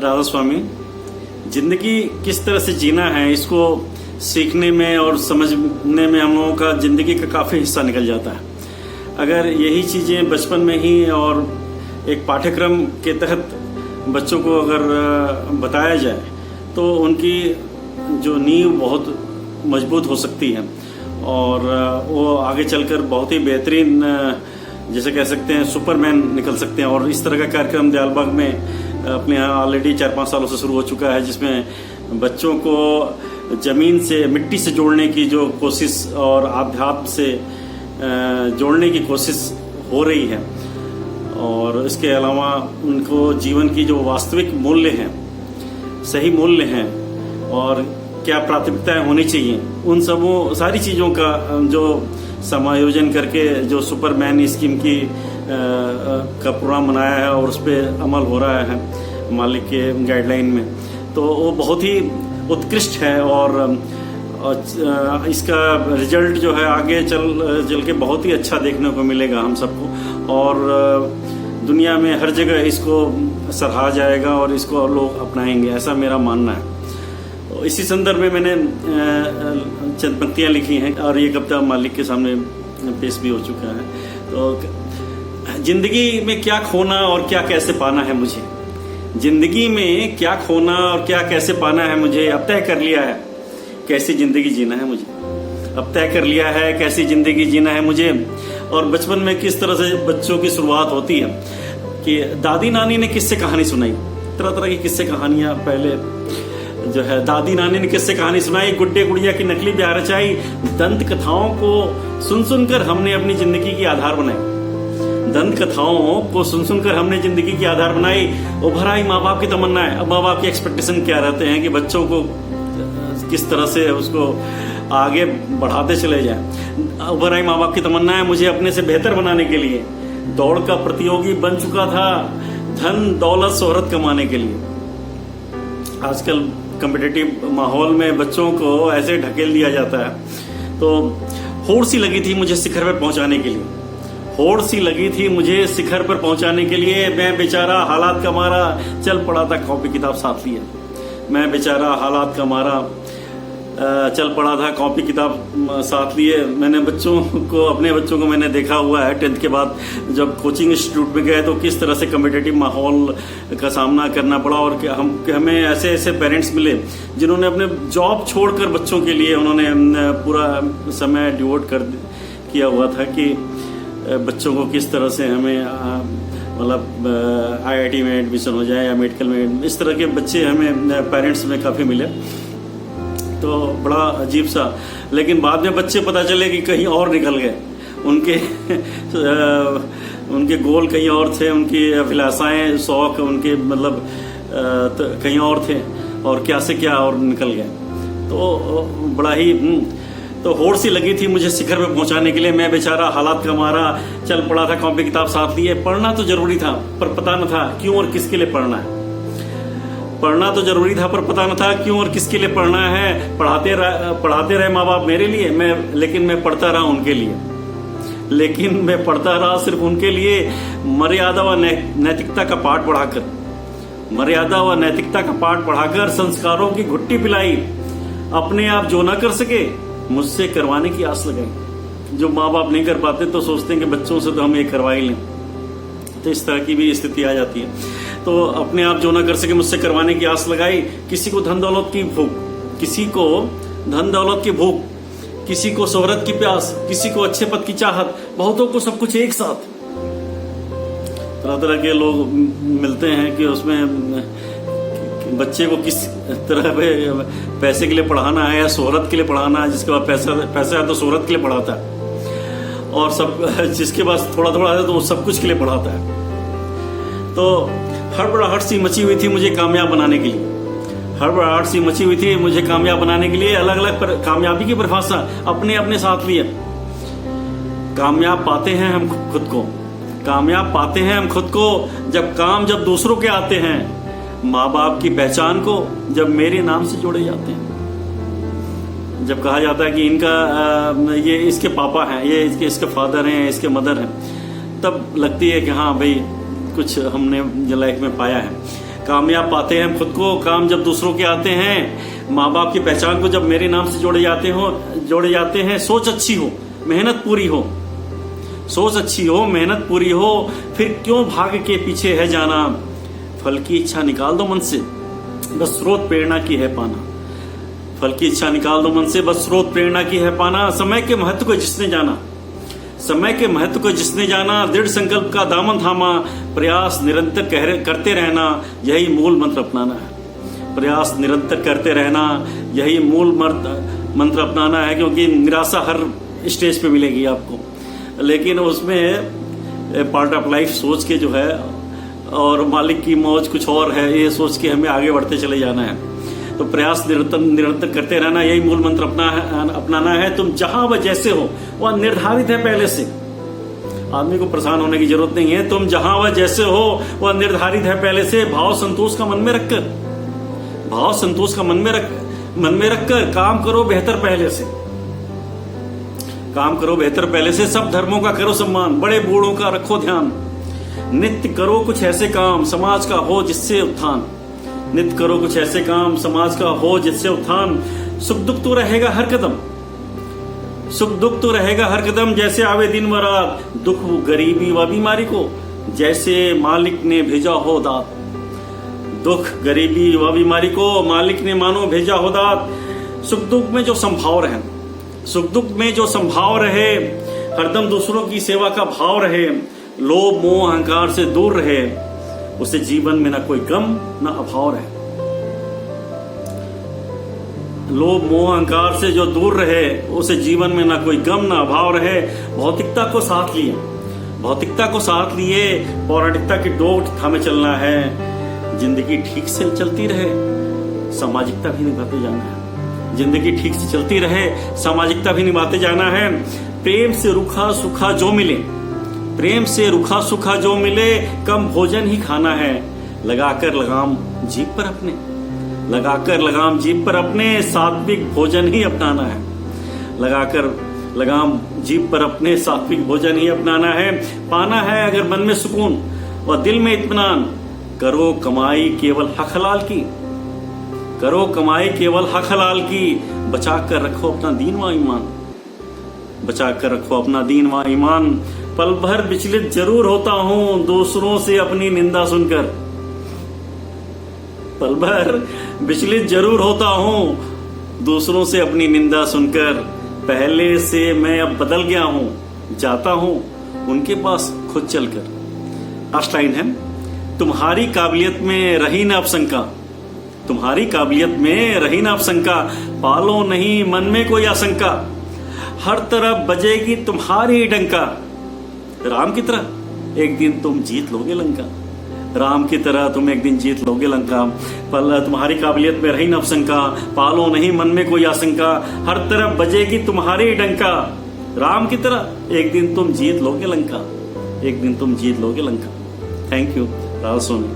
राधा स्वामी, जिंदगी किस तरह से जीना है इसको सीखने में और समझने में हम लोगों का जिंदगी का काफ़ी हिस्सा निकल जाता है। अगर यही चीज़ें बचपन में ही और एक पाठ्यक्रम के तहत बच्चों को अगर बताया जाए तो उनकी जो नींव बहुत मजबूत हो सकती है और वो आगे चलकर बहुत ही बेहतरीन, जैसे कह सकते हैं, सुपरमैन निकल सकते हैं। और इस तरह का कार्यक्रम दयालबाग में अपने यहाँ ऑलरेडी 4-5 सालों से शुरू हो चुका है, जिसमें बच्चों को जमीन से, मिट्टी से जोड़ने की जो कोशिश और आध्यात्म से जोड़ने की कोशिश हो रही है। और इसके अलावा उनको जीवन की जो वास्तविक मूल्य हैं, सही मूल्य हैं और क्या प्राथमिकताएं होनी चाहिए, उन सबों सारी चीज़ों का जो समायोजन करके जो सुपरमैन स्कीम की का प्रोग्राम बनाया है और उस पर अमल हो रहा है मालिक के गाइडलाइन में, तो वो बहुत ही उत्कृष्ट है। और इसका रिजल्ट जो है आगे चल के बहुत ही अच्छा देखने को मिलेगा हम सबको, और दुनिया में हर जगह इसको सराहा जाएगा और इसको लोग अपनाएंगे, ऐसा मेरा मानना है। तो इसी संदर्भ में मैंने चंद पंक्तियाँ लिखी हैं और ये कविता मालिक के सामने पेश भी हो चुका है। तो जिंदगी में क्या खोना और क्या कैसे पाना है मुझे, जिंदगी में क्या खोना और क्या कैसे पाना है मुझे, अब तय कर लिया है कैसी जिंदगी जीना है मुझे, अब तय कर लिया है कैसी जिंदगी जीना है मुझे। और बचपन में किस तरह से बच्चों की शुरुआत होती है कि दादी नानी ने किस्से कहानी सुनाई, तरह तरह की किस्से कहानियां पहले जो है दादी नानी ने किस्से कहानी सुनाई, गुड्डे गुड़िया की नकली प्यार रचाई, दंत कथाओं को सुन सुनकर हमने अपनी जिंदगी की आधार बनाई, दंत कथाओं को सुन सुनकर हमने जिंदगी की आधार बनाई। उभर आई माँ बाप की तमन्नाएं, अब माँ बाप के एक्सपेक्टेशन क्या रहते हैं कि बच्चों को किस तरह से उसको आगे बढ़ाते चले जाए। उभर आई माँ बाप की तमन्नाएं मुझे अपने से बेहतर बनाने के लिए, दौड़ का प्रतियोगी बन चुका था धन दौलत शोहरत कमाने के लिए। आजकल कॉम्पिटिटिव माहौल में बच्चों को ऐसे ढकेल दिया जाता है। तो होड़ सी लगी थी मुझे शिखर पर पहुंचाने के लिए, होड़ सी लगी थी मुझे शिखर पर पहुंचाने के लिए, मैं बेचारा हालात का मारा चल पड़ा था कॉपी किताब साथ लिए, मैं बेचारा हालात का मारा चल पड़ा था कॉपी किताब साथ लिए। मैंने अपने बच्चों को मैंने देखा हुआ है 10th के बाद जब कोचिंग इंस्टीट्यूट में गए तो किस तरह से कॉम्पिटिटिव माहौल का सामना करना पड़ा। और हमें ऐसे ऐसे पेरेंट्स मिले जिन्होंने अपने जॉब छोड़कर बच्चों के लिए उन्होंने पूरा समय डिवोट किया हुआ था कि बच्चों को किस तरह से हमें मतलब IIT में एडमिशन हो जाए या मेडिकल में, इस तरह के बच्चे हमें पेरेंट्स में काफ़ी मिले। तो बड़ा अजीब सा, लेकिन बाद में बच्चे पता चले कि कहीं और निकल गए, उनके गोल कहीं और थे, उनकी अभिलाषाएं शौक उनके मतलब कहीं और थे और क्या से क्या और निकल गए। तो बड़ा ही तो होड़ सी लगी थी मुझे शिखर पे पहुंचाने के लिए, मैं बेचारा हालात का मारा चल पड़ा था कॉपी किताब साथ लिए। पढ़ना तो जरूरी था पर पता न था क्यों और किसके लिए पढ़ना है, पढ़ना तो जरूरी था पर पता न था क्यों और किसके लिए पढ़ना है। पढ़ाते रहे माँ बाप मेरे लिए, लेकिन मैं पढ़ता रहा उनके लिए, लेकिन मैं पढ़ता रहा सिर्फ उनके लिए। मर्यादा व नैतिकता का पाठ पढ़ाकर, मर्यादा व नैतिकता का पाठ पढ़ाकर संस्कारों की घुट्टी पिलाई, अपने आप जो ना कर सके मुझसे करवाने की आस लगाई। जो माँ बाप नहीं कर पाते तो सोचते हैं कि बच्चों से तो हम ये करवा ही लें, तो इस तरह की भी स्थिति आ जाती है। तो अपने आप जो ना कर सके मुझसे करवाने की आस लगाई। किसी को धन दौलत की भूख, किसी को धन दौलत की भूख, किसी को शोहरत की प्यास, किसी को अच्छे पद की चाहत, बहुतों को सब कुछ एक साथ। तरह तरह के लोग मिलते हैं कि उसमें बच्चे को किस तरह पैसे के लिए पढ़ाना है या शोहरत के लिए पढ़ाना है। जिसके पास पैसा है तो शोहरत के लिए पढ़ाता है, और सब जिसके पास थोड़ा थोड़ा है तो वो सब कुछ के लिए पढ़ाता है। तो हड़बड़ाहट सी मची हुई थी मुझे कामयाब बनाने के लिए, हड़बड़ाहट सी मची हुई थी मुझे कामयाब बनाने के लिए। अलग अलग कामयाबी की परिभाषा अपने अपने साथ लिए। कामयाब पाते हैं हम खुद को, कामयाब पाते हैं हम खुद को जब दूसरों के आते हैं, माँ बाप की पहचान को जब मेरे नाम से जोड़े जाते हैं। जब कहा जाता है कि इनका ये इसके पापा हैं, ये इसके फादर हैं, इसके मदर हैं, तब लगती है कि हाँ भाई कुछ हमने लाइफ में पाया है। कामयाब पाते हैं हम खुद को, काम जब दूसरों के आते हैं। माँ बाप की पहचान को जब मेरे नाम से जोड़े जाते हैं। सोच अच्छी हो, मेहनत पूरी हो, सोच अच्छी हो, मेहनत पूरी हो, फिर क्यों भाग्य के पीछे है जाना। फल की इच्छा निकाल दो मन से, बस स्रोत प्रेरणा की है पाना। फल की इच्छा निकाल दो मन से, बस स्रोत प्रेरणा की है पाना। समय के महत्व को जिसने जाना, समय के महत्व को जिसने जाना, दृढ़ संकल्प का दामन थामा, प्रयास निरंतर करते रहना, यही मूल मंत्र अपनाना है। प्रयास निरंतर करते रहना, यही मूल मंत्र अपनाना है। क्योंकि निराशा हर स्टेज पे मिलेगी आपको, लेकिन उसमें पार्ट ऑफ लाइफ सोच के जो है, और मालिक की मौज कुछ और है, ये सोच के हमें आगे बढ़ते चले जाना है। तो प्रयास निरंतर करते रहना, यही मूल मंत्र अपनाना है। तुम जहां व जैसे हो वह निर्धारित है पहले से, आदमी को परेशान होने की जरूरत नहीं है। तुम जहां व जैसे हो वह निर्धारित है पहले से। भाव संतोष का मन में रखकर, भाव संतोष का मन में रखकर काम करो बेहतर पहले से, काम करो बेहतर पहले से। सब धर्मों का करो सम्मान, बड़े बूढ़ों का रखो ध्यान। नित्य करो कुछ ऐसे काम समाज का हो जिससे उत्थान, नित्य करो कुछ ऐसे काम समाज का हो जिससे उत्थान। सुख दुख तो रहेगा हर कदम, सुख दुख तो रहेगा हर कदम। जैसे आवे दिन व रात, दुख गरीबी व बीमारी को जैसे मालिक ने भेजा हो दात। दुख गरीबी व बीमारी को मालिक ने मानो भेजा हो दात। सुख दुख में जो संभाव रहे, सुख दुख में जो संभाव रहे, हरदम दूसरों की सेवा का भाव रहे, लोभ मोह अहंकार से दूर रहे, उसे जीवन में ना कोई गम ना अभाव रहे। लोभ मोह अहंकार से जो दूर रहे, उसे जीवन में ना कोई गम ना अभाव रहे। भौतिकता को साथ लिए, भौतिकता को साथ लिए पौराणिकता की डोर थामे चलना है। जिंदगी ठीक से चलती रहे, सामाजिकता भी निभाते जाना है। जिंदगी ठीक से चलती रहे, सामाजिकता भी निभाते जाना है। प्रेम से रूखा सूखा जो मिले, प्रेम से रूखा सूखा जो मिले, कम भोजन ही खाना है। लगाकर लगाम जीभ पर अपने, लगाकर लगाम जीभ पर अपने, सात्विक भोजन ही अपनाना है। लगाकर लगाम जीभ पर अपने, सात्विक भोजन ही अपनाना है। पाना है अगर मन में सुकून और दिल में इत्मीनान, करो कमाई केवल हक हलाल की, करो कमाई केवल हक हलाल की। बचा कर रखो अपना दीन व ईमान, बचा कर रखो अपना दीन व ईमान। पल भर विचलित जरूर होता हूं दूसरों से अपनी निंदा सुनकर, पल भर विचलित जरूर होता हूं दूसरों से अपनी निंदा सुनकर। पहले से मैं अब बदल गया हूं, जाता हूं उनके पास खुद चलकर। लास्ट लाइन है, तुम्हारी काबिलियत में रही न अब शंका, तुम्हारी काबिलियत में रही न अब शंका। पालो नहीं मन में कोई आशंका, हर तरफ बजेगी तुम्हारी डंका। राम की तरह एक दिन तुम जीत लोगे लंका, राम की तरह तुम एक दिन जीत लोगे लंका। पल तुम्हारी काबिलियत में रही न अब शंका, पालो नहीं मन में कोई आशंका। हर तरफ बजेगी तुम्हारी डंका, राम की तरह एक दिन तुम जीत लोगे लंका, एक दिन तुम जीत लोगे लंका। Thank you. राल सोनी।